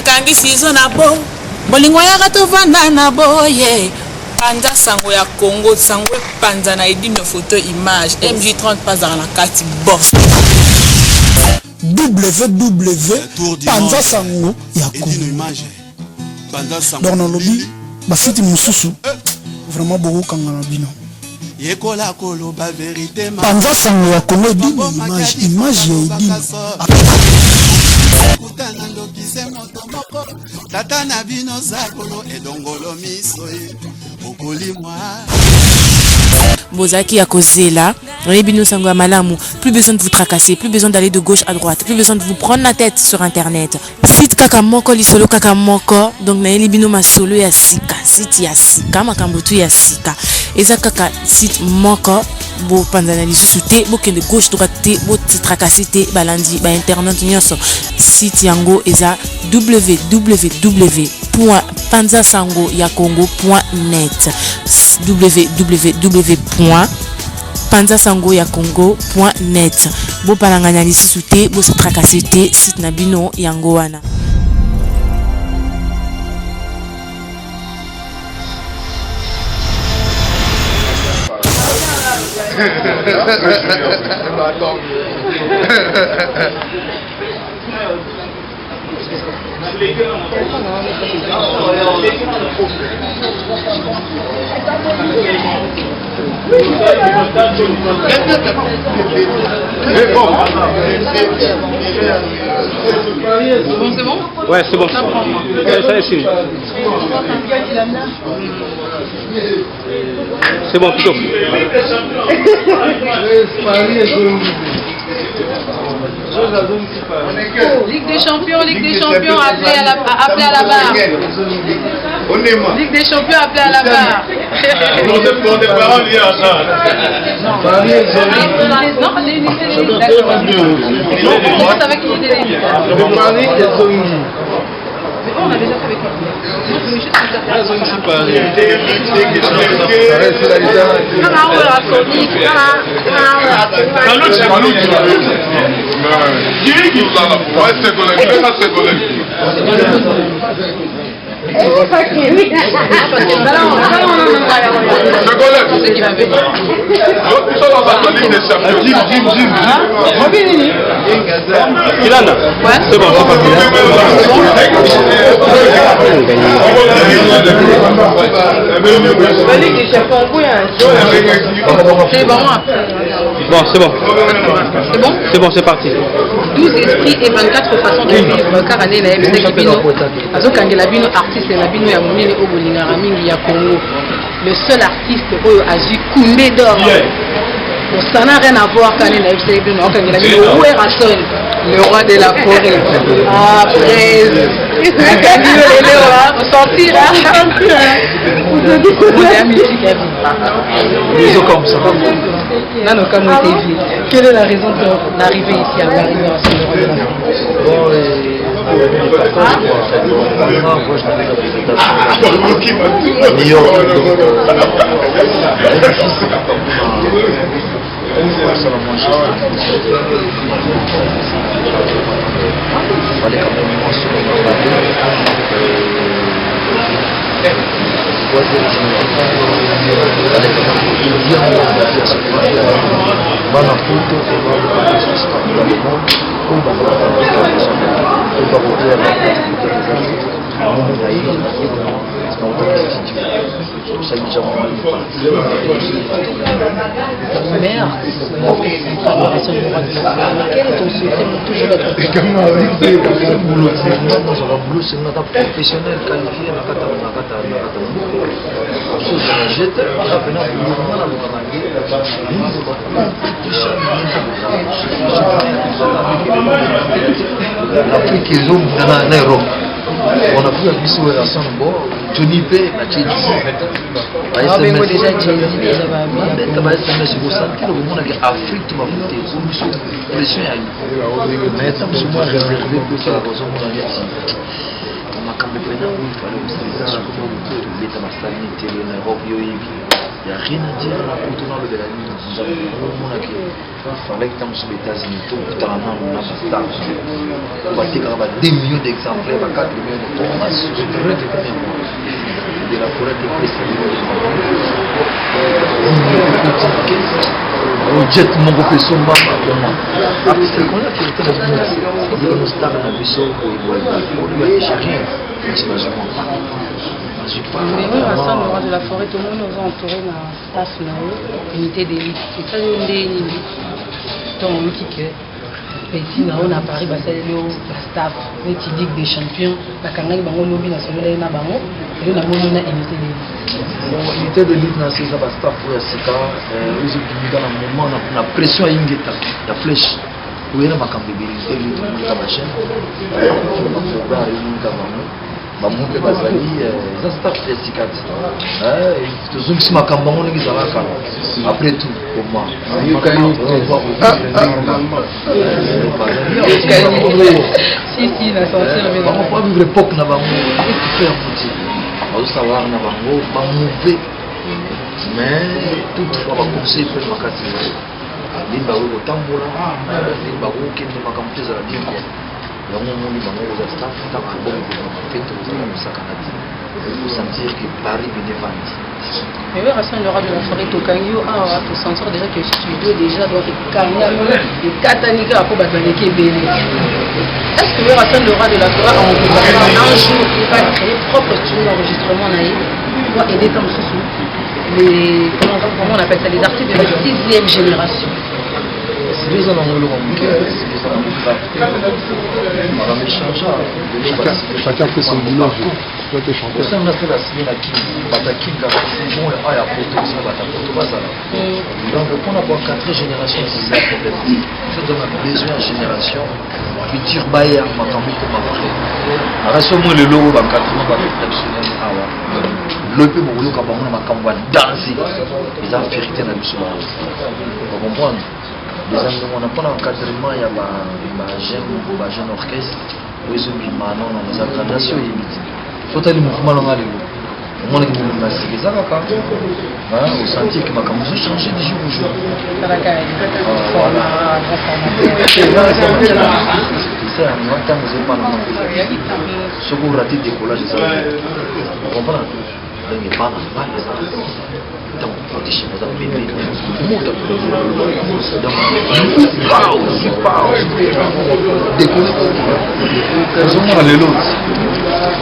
kangi sizo na bo bolingo ya gato vanda na boye Panza sango ya Congo sango panza na edino photo image MJ30 pas dans la carte boss www panza sango ya Congo donc dans lobby basiti mususu vraiment beaucoup kangana bino yekola kolo ba vérité ma panza sango ya Congo edino image ya edino kutana ndokise moto moko tata na bino zakolo edongolo miso okoli mwa Bozaki ya Kozela, Rebino Sango Malamu, plus besoin de vous tracasser, plus besoin d'aller de gauche à droite, plus besoin de vous prendre la tête sur internet. Site Kakamoko, Lisolo Kakamoko, donc na Libino Masolo ya Sika, site ya Sika, Makambotu ya Sika. Eza Kaka site Moko, bo pandana lisusu te, bo kende gauche droite te, bo tracasser te, balandi, ba internet nyonso. Site yango eza www.panzasangoyakongo.net www.panzasangoyakongo.net bo palanganya lisusu te, bo se tracasser te, site na bino yango wana. C'est bon? Ouais, c'est bon. Ça est fini. C'est bon, plutôt. Ligue des Champions, appelez à la barre. Ligue des Champions, appelez à la barre. Non, l'unité des ligues, d'accord. On commence avec l'unité des ligues. Mais on a déjà fait avec lui. C'est bon, bon, c'est bon. C'est bon? C'est bon, c'est parti. 12 esprits et 24 façons de vivre car année la MC Kibino azokangela bino artiste na bino ya monene o bolingaka mingi ya Congo. Le seul artiste oyo azui Koundé d'or. Ça n'a rien à voir quand il a FC Kibino okangela bino Werrason, le roi de la forêt. Après on sentir comme ça. Quelle est la raison de l'arrivée ici à Paris? Mère, quel est ton secret pour toujours être professionnel qualifié on a pris un bisou à Sambo, Johnny P, la Tchédji. Bengo déjà Tchédji, Afrique, tu m'as foutu, pression à mais tant que moi réservé pour la raison de la vie. On m'a quand même fait un peu de l'utilisation de l'État, la sanité, l'Europe, n'y a rien à dire à la photo dans le de la nuit. Nous avons fallait que sur les États-Unis, tout le temps, on a star. On va dire 2 millions d'exemplaires, 4 millions de tonnes. De la forêt de on jette mon professeur Mama. C'est qu'on a qui était dans le monde. Il y a une star dans le vaisseau pour lui, j'ai rien. Mais oui, Rassan, le roi de la forêt, tout le monde nous a entouré dans la staff, l'unité d'élite. C'est ça, l'unité d'élite. Donc, on dit que ici, on a Paris, c'est le staff, l'éthique des champions. La Kangali, on a lobby national, on a bango, et on a unité d'élite. L'unité d'élite, c'est ça, le staff pour la SICA. Ils ont dans le moment, on a pression à Ingeta, la flèche. Oui, on a ma cambibilité, on a ma chaîne. On a bamonte bazali ça staff de sikat tozongisi makambo ngo ndenge ezalaka après tout pour moi si la sorcière bango pas vivre époque na bango faire petit savoir na bango pas mauvais mais toutefois ba conseil peut makati ni ba wo tambola ni ba wo kende makambo ezala bien quoi donc on dit bango aux staff tant que bon fait tout ça canadien pour sentir que Paris venait vendre. Mais oui, Rassan, le roi de la forêt Tokangio, pour sentir déjà que studio déjà doit être Kanyamou et Katanika pour Bazaleke Bélé. Est-ce que Rassan, le roi de la forêt, un jour, il va créer propre studio d'enregistrement pour aider comme sous les, comment on appelle ça, les artistes de la 6e génération? C'est deux ans dans le monde, c'est deux ans dans le monde. On va échanger. Chacun fait son boulot. Toi, t'es chanteur. On a fait la semaine à qui Batakin, bon, il y a photo, ça va ta photo, ça là. Donc, on a pour 4 générations, c'est ça le problème. Je donne un besoin de génération. Futur bailleur, ma famille comme ma frère. Alors, moi, le logo, 4 ans, va être exceptionnel. Le peu, mon logo, quand on a ma campagne danser, ils ont vérité dans le sol. Vous comprenez? Les amis, on n'a pas l'encadrement, il y a un jeune orchestre, où ils ont mis maintenant dans les accréditations. Il faut aller mouvement dans le lot. Au moins, il y a des gens qui ont senti que ma caméra a changé de jour au jour. C'est ça, moi, tant que je n'ai pas le ce qu'on raté le décollage, ça va. Vous comprenez? Il n'y a pas normal. Donc, on dit chez nous, on bébé, décoller. Ils ont mal les lots.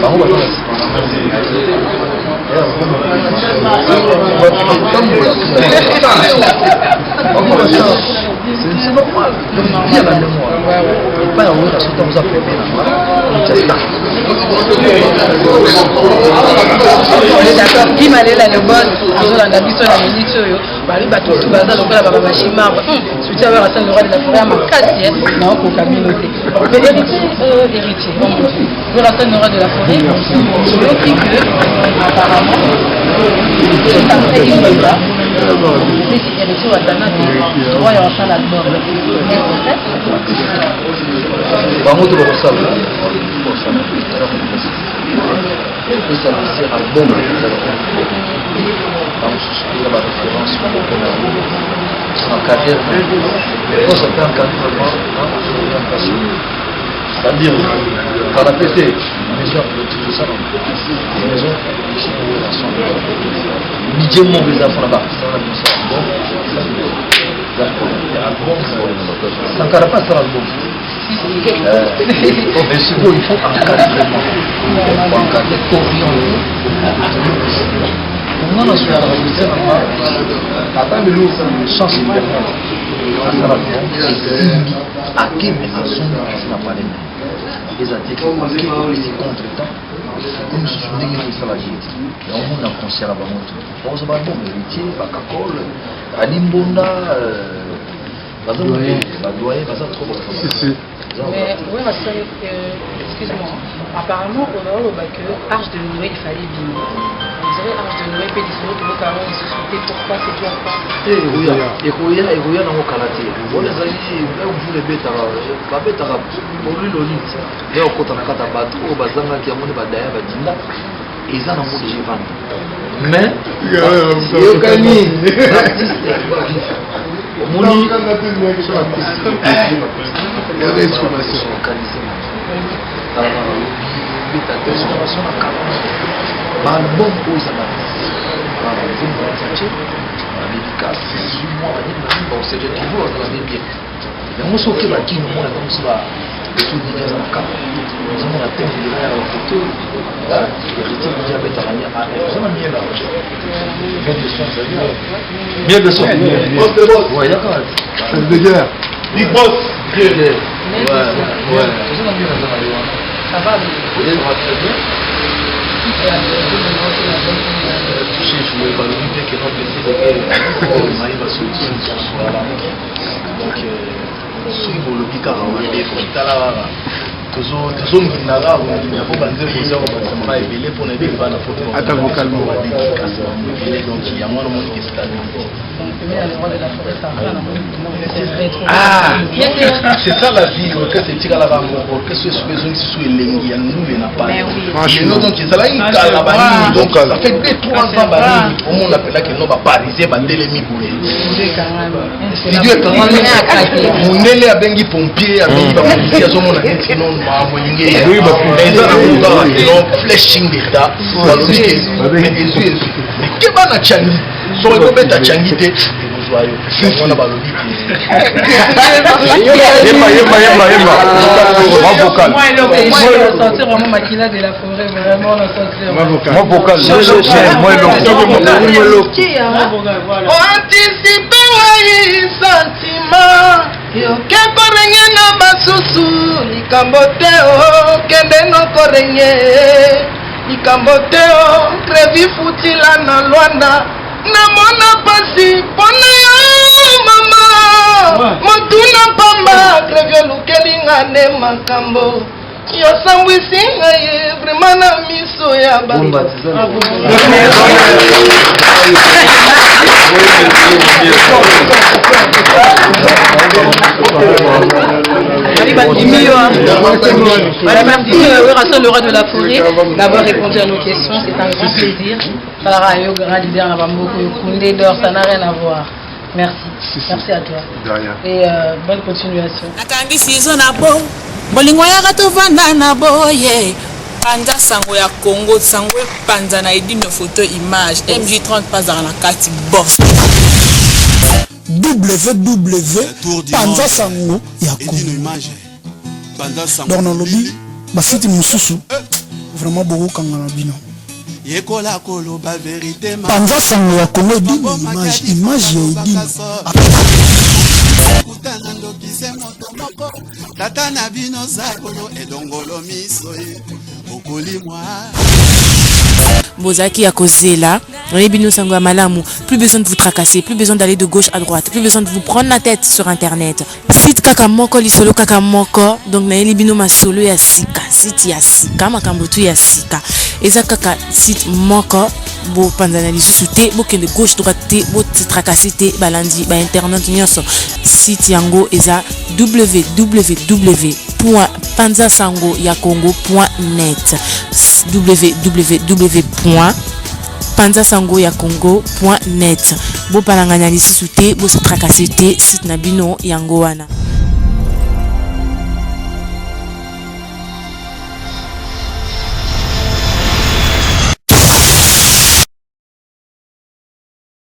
On va c'est normal. Bien la mémoire. Pas en haut, parce que vous avez d'accord, qui m'a dit la bonne, la mission la minute, Bali Batou, Baza, le Baba Machima, soutien à la roi de la forêt, ma casse, non, pour communauté. Mais héritier, le roi de la forêt, je dis que, apparemment, c'est un fait qui là. Mais si héritier ou Atana, le roi est en train d'album. Vamos de Rossal. Esse album vamos susciter la référence en carrière. On se fait encadrement, orientation. C'est-à-dire, quand la PT, les maisons de tout ça, les maisons qui sont budget mon les enfants là-bas, ça va nous faire bon. Ça ne carre pas sur l'album. Mais ce qu'il faut encadrer vraiment. Il faut encadrer, orienter. On a sur la réalité, attends, le chance de perdre. À qui mais à son n'a pas les mains. Les articles qui sont contre-temps, comme ce sont des salariés. Et on a conscient à Bamoto. On se bat bon, héritier, Bakakol, Alimbonda, Badoye, Baza trop. Mais oui, excuse-moi. Apparemment, on a le bac Arche de Noé, il fallait bien. On dirait Arche de Noé, Pédicino, qui va carrément se sauter. Pourquoi c'est tout en face? Et Rouya dans mon karaté. On les a dit, vous les bêtes arabes. La bête arabe, pour lui, l'olite. Et on compte en a 4 bateaux, Bazanga qui a monté Badaya, Badinda. et ça dans le monde j'ai vendu. Mais l'artiste Moni bien de son. Ouais, d'accord. C'est de guerre. Big Boss. Ouais. Ça va. Touché, je voulais pas le dire que notre PC on arrive à solution. Donc, suivre le Picard en Vendée, pour Talava. Toujours Nara, il y a pas de choses à éveiller pour ne pas la photo. Attends, vocalement. Donc, il y a moins de monde qui est stable. C'est ça la vie, c'est tiré là-bas, que ce soit besoin de se soulever, il y a nous, n'a pas. Donc, ça là, il donc ça fait 2-3 ans, au monde appelle là que nous va pariser, va télémi pour les. Il est quand même, on est là, bengi pompier, bengi policier, à ce moment-là, non, oui, mais ça a flashing d'état, mais que va na changi, so on peut mettre changi té. On a balobi. Moi, le sentir vraiment maquilla de la forêt, vraiment le sentir. Moi vocal. Anticipe ouais sentiment. Yoke korenye na basusu likambo te o kende no korenye likambo te o krevi futila na Luanda namona pasi pona yo mama motuna pamba krevi lukelinga ne makambo yo sambwisinga ye vraiment na miso ya bamba le roi de la forêt, d'avoir répondu à nos questions, c'est un grand plaisir. Grand leader ça n'a rien à voir. Merci. Merci à toi. De rien. Et bonne continuation. Panza sango ya Congo, sango panza na edine photo image MJ30 pas dans la carte boss. Panza sango ya Congo. Dans le lobby, basiti mususu vraiment beaucoup kangana bino. Yekola kolo ba vérité ma. Panza sango ya Congo edine image ya edine. Tata na bino zakolo edongolo miso ye okoli moi. Bozaki à causer là, Rebino Sango Malamu, plus besoin de vous tracasser, plus besoin d'aller de gauche à droite, plus besoin de vous prendre la tête sur internet. Site Kakamoko lisolo Kakamoko, donc na Elibino Masolo ya Sika, site ya Sika, Makambotu ya Sika. Eza kaka site moko bo panzana lisusu te, bo kende gauche droite te, bo tracasser te, balandi ba internet nyonso. Site yango eza www.panzasangoyakongo.net www.panzasangoyakongo.net. Bo palanganya lisusu te, bo se tracasser te, site na bino yango wana.